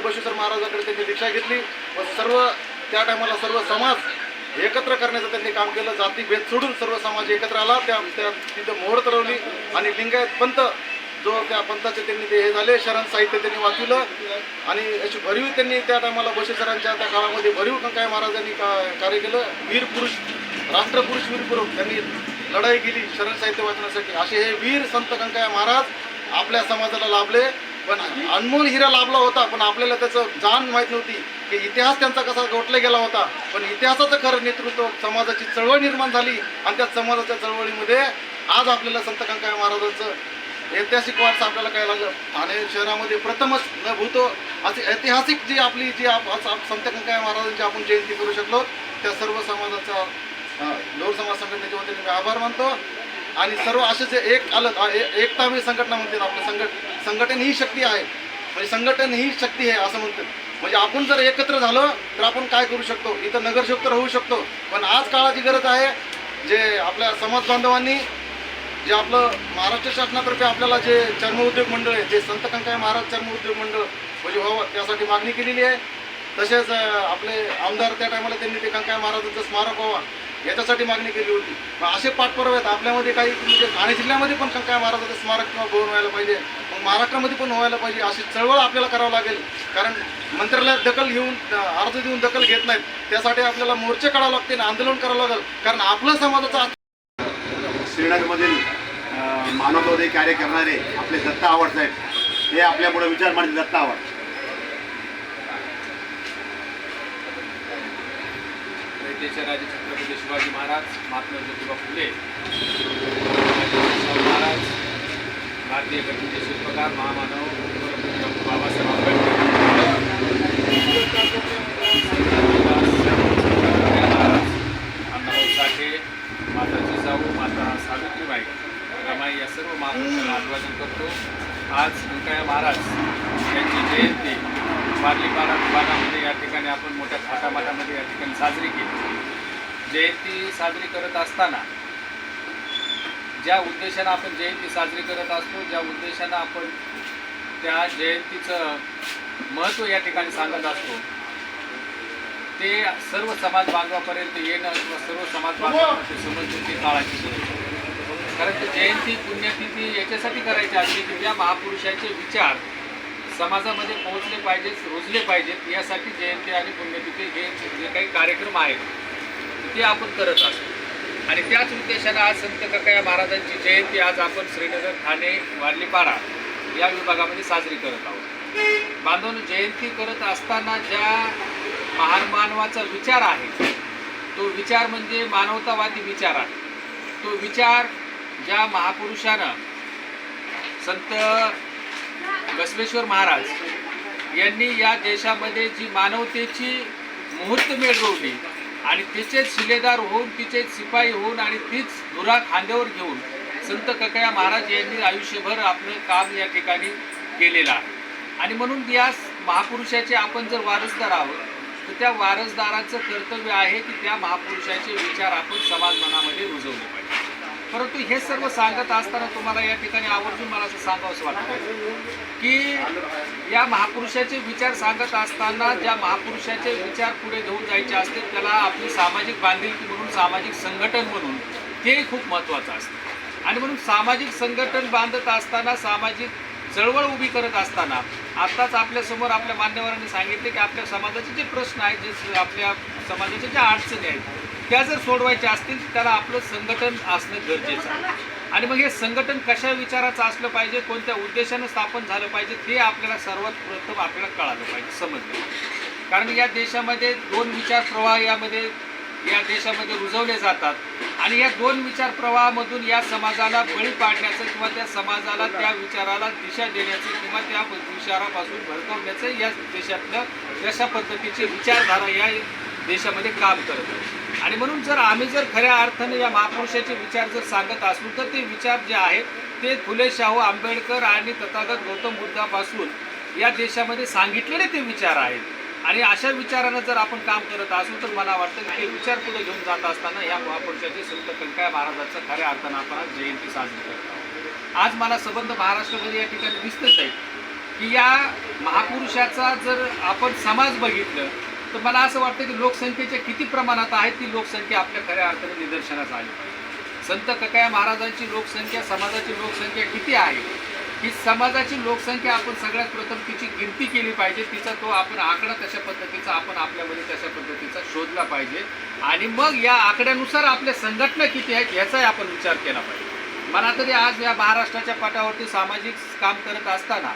बसवेश्वर महाराजांकडे त्यांनी दीक्षा घेतली व सर्व त्या टायमाला सर्व समाज एकत्र करण्याचं त्यांनी काम केलं. जातीभेद सोडून सर्व समाज एकत्र आला. तिथं मोहर तरवली आणि लिंगायत पंथ जो त्या पंथाचे त्यांनी ते हे झाले, शरण साहित्य त्यांनी वाचविलं आणि अशी भरीव त्यांनी त्या टायमाला बसवेश्वरांच्या त्या काळामध्ये भरीव कंकाय महाराजांनी कार्य केलं. वीर पुरुष, राष्ट्रपुरुष वीर पुरुष त्यांनी लढाई केली शरण साहित्य वाचण्यासाठी. असे हे वीर संत कंकाय महाराज आपल्या समाजाला लाभले. पण अनमोल हिरा लाभला होता, पण आपल्याला त्याचं जाण माहीत नव्हती की इतिहास त्यांचा कसा गोठला गेला होता. पण इतिहासाचं खरं नेतृत्व, समाजाची चळवळ निर्माण झाली आणि त्या समाजाच्या चळवळीमध्ये आज आपल्याला संत कंकाय महाराजांचं ऐतिहासिक वारसा आपल्याला काय लागलं. ठाणे शहरामध्ये प्रथमच न भूतो अशी ऐतिहासिक जी आपली संत कंकाय महाराजांची आपण जयंती करू शकलो, त्या सर्व समाजाचा लोर समाज संघटनेच्या वतीने मी आभार मानतो. आणि सर्व असेच एक आलं एकता मी संघटना म्हणतात. आपलं संघटन ही शक्ती आहे, म्हणजे संघटन ही शक्ती आहे असं म्हणतात. म्हणजे आपण जर एकत्र झालो तर आपण काय करू शकतो. इथं नगरसेवक तर होऊ शकतो, पण आज काळाची गरज आहे जे आपल्या समाज बांधवांनी जे आपलं महाराष्ट्र शासनातर्फे आपल्याला जे चर्मउद्योग मंडळ आहे, जे संत कंकाय महाराज चर्मउद्योग मंडळ म्हणजे व्हावं त्यासाठी मागणी केलेली आहे. तसेच आपले आमदार त्या टायमाला त्यांनी ते कंकाय महाराजांचं स्मारक व्हावं याच्यासाठी मागणी केली होती. मग असे पाठपुरावे आहेत आपल्यामध्ये. काही म्हणजे ठाणे जिल्ह्यामध्ये पण कंकाय महाराजांचं स्मारक किंवा भवन व्हायला पाहिजे, मग महाराष्ट्रामध्ये पण व्हायला पाहिजे. अशी चळवळ आपल्याला करावं लागेल. कारण मंत्रालयात दखल घेऊन अर्ज देऊन दखल घेत नाहीत, त्यासाठी आपल्याला मोर्चे काढावं लागते आणि आंदोलन करावं लागेल. कारण आपलं समाजाचा श्रीनगरमधील मानवतावादी कार्य करणारे आपले दत्ता आव्हाड साहेब हे आपल्यापुढे विचार मांडले. दत्ता आव्हाड. राजे छत्रपती शिवाजी महाराज, महात्मा ज्योतिबा फुले महाराज, भारतीय घटनेचे शिल्पकार महामानव बाबासाहेब आंबेडकर, अण्णाभाऊ साठे, माता जिजाऊ, माता सावित्रीबाई, रमाई या सर्व महापुरुषांना अभिवादन करतो. आज कंकाय महाराज यांची जयंती वारलीपाडा विभागामध्ये या ठिकाणी आपण मोठ्या थाटामाटामध्ये या ठिकाणी साजरी केली. जयंती साजरी करत असताना ज्या उद्देशानं आपण जयंती साजरी करत असतो, ज्या उद्देशानं आपण त्या जयंतीचं महत्त्व या ठिकाणी सांगत असतो, ते सर्व समाज बांधवापर्यंत येणं किंवा सर्व समाज बांधवापर्यंत समजणं ती काळाची गरज आहे. कारण ती जयंती पुण्यतिथी याच्यासाठी करायची असते की त्या महापुरुषाचे विचार समाजामध्ये पोहोचले पाहिजेत, रुजले पाहिजेत. यासाठी जयंती आणि पुण्यतिथी हे जे काही कार्यक्रम आहेत ते आपण करत असतो. आणि त्याच उद्देशानं आज संत कंकाय महाराजांची जयंती आज आपण श्रीनगर, ठाणे, वारलीपाडा या विभागामध्ये साजरी करत आहोत. बांधवांनो, जयंती करत असताना ज्या महान मानवाचा विचार आहे, तो विचार म्हणजे मानवतावादी विचार आहे. तो विचार ज्या महापुरुषानं संत बसवेश्वर महाराज यांनी या देशामध्ये जी मानवतेची मुहूर्तमेढ रोवली आणि तिचेच शिलेदार होऊन, तिचेच शिपाई होऊन आणि तीच धुरा खांद्यावर घेऊन संत कंकाय महाराज यांनी आयुष्यभर आपलं काम या ठिकाणी केलेलं आहे. आणि म्हणून या महापुरुषाचे आपण जर वारसदार आहोत तर त्या वारसदाराचं कर्तव्य आहे की त्या महापुरुषाचे विचार आपण समाज मनामध्ये रुजवले पाहिजे. परंतु हे सर्व सांगत असताना तुम्हाला या ठिकाणी आवर्जून मला असं सांगावंसं वाटतं की या महापुरुषाचे विचार सांगत असताना ज्या महापुरुषाचे विचार पुढे घेऊन जायचे असते त्याला आपली सामाजिक बांधिलकी म्हणून, सामाजिक संघटन म्हणून ते खूप महत्त्वाचं असतं. आणि म्हणून सामाजिक संघटन बांधत असताना, सामाजिक चळवळ उभी करत असताना आत्ताच आपल्यासमोर आपल्या मान्यवरांनी सांगितले की आपल्या समाजाचे जे प्रश्न आहेत, जे आपल्या समाजाच्या ज्या अडचणी आहेत त्या जर सोडवायच्या असतील तर त्याला आपलं संघटन असणं गरजेचं आहे. आणि मग हे संघटन कशा विचाराचं असलं पाहिजे, कोणत्या उद्देशानं स्थापन झालं पाहिजे ते आपल्याला सर्वात प्रथम आपल्याला कळालं पाहिजे, समजलं. कारण या देशामध्ये दोन विचार प्रवाह यामध्ये या देशामध्ये रुजवले जातात आणि या दोन विचार प्रवाहामधून या समाजाला बळी पाडण्याचं किंवा त्या समाजाला त्या विचाराला दिशा देण्याचं किंवा त्या विचारापासून भडकवण्याचं या देशातलं तशा पद्धतीची विचारधारा या देशामध्ये काम करत आहे. आणि म्हणून जर आम्ही जर खऱ्या अर्थाने या महापुरुषाचे विचार जर सांगत असू तर ते विचार जे आहेत ते फुले शाहू आंबेडकर आणि तथागत गौतम बुद्धापासून या देशामध्ये सांगितलेले ते विचार आहेत आणि अशा विचारानं जर आपण काम करत असू तर मला वाटतं की ते विचार पुढे घेऊन जात असताना या महापुरुषाचे संत कनकाया महाराजांचं खऱ्या अर्थानं आपण आज जयंती साजरी करत आहोत. आज मला संबंध महाराष्ट्रामध्ये या ठिकाणी दिसतच आहे की या महापुरुषाचा जर आपण समाज बघितलं तर मला असं वाटतं की लोकसंख्येच्या किती प्रमाणात आहे ती लोकसंख्या आपल्या खऱ्या अर्थाने निदर्शनास आली. संत कनकाया महाराजांची लोकसंख्या समाजाची लोकसंख्या किती आहे ही समाजाची लोकसंख्या आपण सगळ्यात प्रथम तिची गिनती केली पाहिजे. तिचा तो आपण आकडा तशा पद्धतीचा आपण आपल्यामध्ये तशा पद्धतीचा शोधला पाहिजे आणि मग या आकड्यानुसार आपल्या संघटना किती आहेत ह्याचाही आपण विचार केला पाहिजे. मला तरी आज या महाराष्ट्राच्या पटावरती सामाजिक काम करत असताना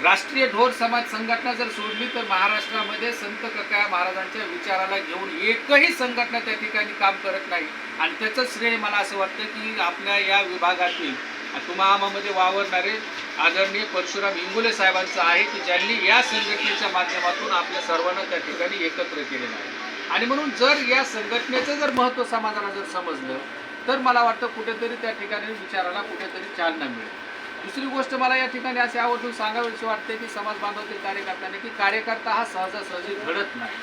राष्ट्रीय ढोर समाज संघटना जर सोडली तर महाराष्ट्रामध्ये संत कनकाया महाराजांच्या विचाराला घेऊन एकही संघटना त्या ठिकाणी काम करत नाही आणि त्याचं श्रेय मला असं वाटतं की आपल्या या विभागातील तुमामामध्ये वावरणारे आदरणीय परशुराम इंगोले साहेबांचं आहे की ज्यांनी या संघटनेच्या माध्यमातून आपल्या सर्वांना त्या ठिकाणी एकत्र केलेलं आहे. आणि म्हणून जर या संघटनेचं जर महत्त्व समाजाला जर समजलं तर मला वाटतं कुठेतरी त्या ठिकाणी विचाराला कुठेतरी चालना मिळेल. दुसरी गोष्ट मला या ठिकाणी असे आवर्जून सांगावीशी वाटते की समाज बांधवातील कार्यकर्त्यांनी की कार्यकर्ता हा सहजासहजी घडत नाही.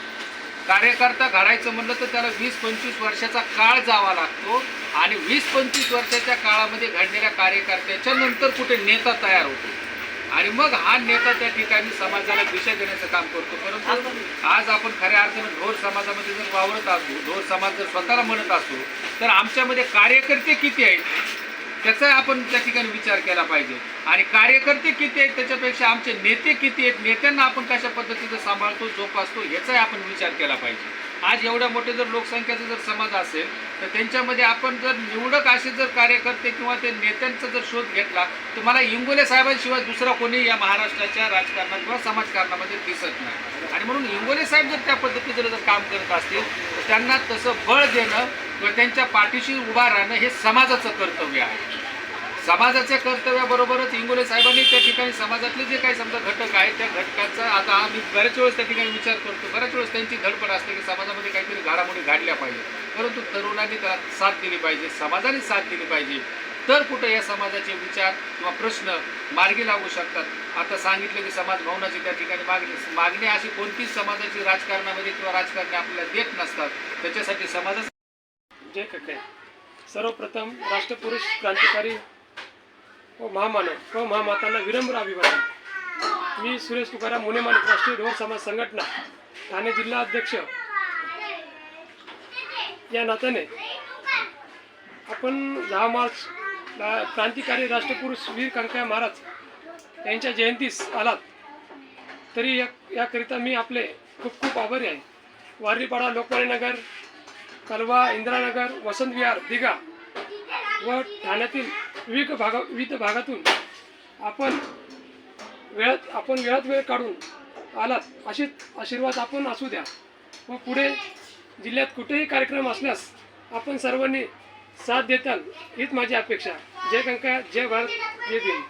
कार्यकर्ता घडायचं म्हणलं तर त्याला 20-25 वर्षाचा काळ जावा लागतो आणि 20-25 वर्षाच्या काळामध्ये घडलेल्या कार्यकर्त्याच्या नंतर कुठे नेता तयार होतो आणि मग हा नेता त्या ठिकाणी समाजाला दिशा देण्याचं काम करतो. परंतु आज आपण खऱ्या अर्थानं ढोर समाजामध्ये जर वावरत असू, ढोर समाज जर स्वतःला म्हणत असू तर आमच्यामध्ये कार्यकर्ते किती आहेत त्याचा आपण त्या ठिकाणी विचार केला पाहिजे आणि कार्यकर्ते किती आहेत त्याच्यापेक्षा आमचे नेते किती आहेत, नेत्यांना आपण कशा पद्धतीचं सांभाळतो जोपासतो याचाही आपण विचार केला पाहिजे. आज एवढ्या मोठे जर लोकसंख्येचा जर समाज असेल तर त्यांच्यामध्ये आपण जर निवडक असे जर कार्यकर्ते किंवा ते नेत्यांचा जर शोध घेतला तर मला इंगोले साहेबांशिवाय दुसरा कोणी या महाराष्ट्राच्या राजकारणात किंवा समाजकारणामध्ये दिसत नाही. आणि म्हणून इंगोले साहेब जर त्या पद्धतीचं जर काम करत असतील तर त्यांना तसं बळ देणं किंवा त्यांच्या पाठीशी उभा राहणं हे समाजाचं कर्तव्य आहे. समाजाच्या कर्तव्याबरोबरच इंगोले साहेबांनी त्या ठिकाणी समाजातले जे काही समजा घटक आहेत त्या घटकाचा आता आम्ही बऱ्याच वेळेस त्या ठिकाणी विचार करतो, बऱ्याच वेळेस त्यांची धडपड असते की समाजामध्ये काहीतरी घडामोडी घडल्या पाहिजे, परंतु तरुणांनी त्याला साथ दिली पाहिजे, समाजाने साथ दिली पाहिजे तर कुठं या समाजाचे विचार किंवा प्रश्न मार्गी लागू शकतात. आता सांगितलं की समाज भवनाची त्या ठिकाणी मागणी अशी कोणतीच समाजाची राजकारणामध्ये किंवा राजकारणी आपल्याला देत नसतात. त्याच्यासाठी समाजाचा जय कनकाया. सर्वप्रथम राष्ट्रपुरुष क्रांतिकारी व महामानव व महामातांना विनम्र अभिवादन. मी सुरेश तुकाराम मुनेमाने राष्ट्रीय ढोर समाज संघटना ठाणे जिल्हा अध्यक्ष या नात्याने आपण 10 मार्चला क्रांतिकारी राष्ट्रपुरुष वीर कनकाया महाराज यांच्या जयंतीस आलात तरी याकरिता मी आपले खूप खूप आभारी आहे. वारलीपाडा, लोकमान्य नगर, कलवा, इंदिरानगर, वसंत विहार, दिघा व ठाण्यातील विविध भागातून आपण वेळात वेळ काढून आलात. अशीच आशीर्वाद आपण असू द्या व पुढे जिल्ह्यात कुठेही कार्यक्रम असल्यास आपण सर्वांनी साथ देताल हीच माझी अपेक्षा. जय कनकाया, जय भारत, जय भीम.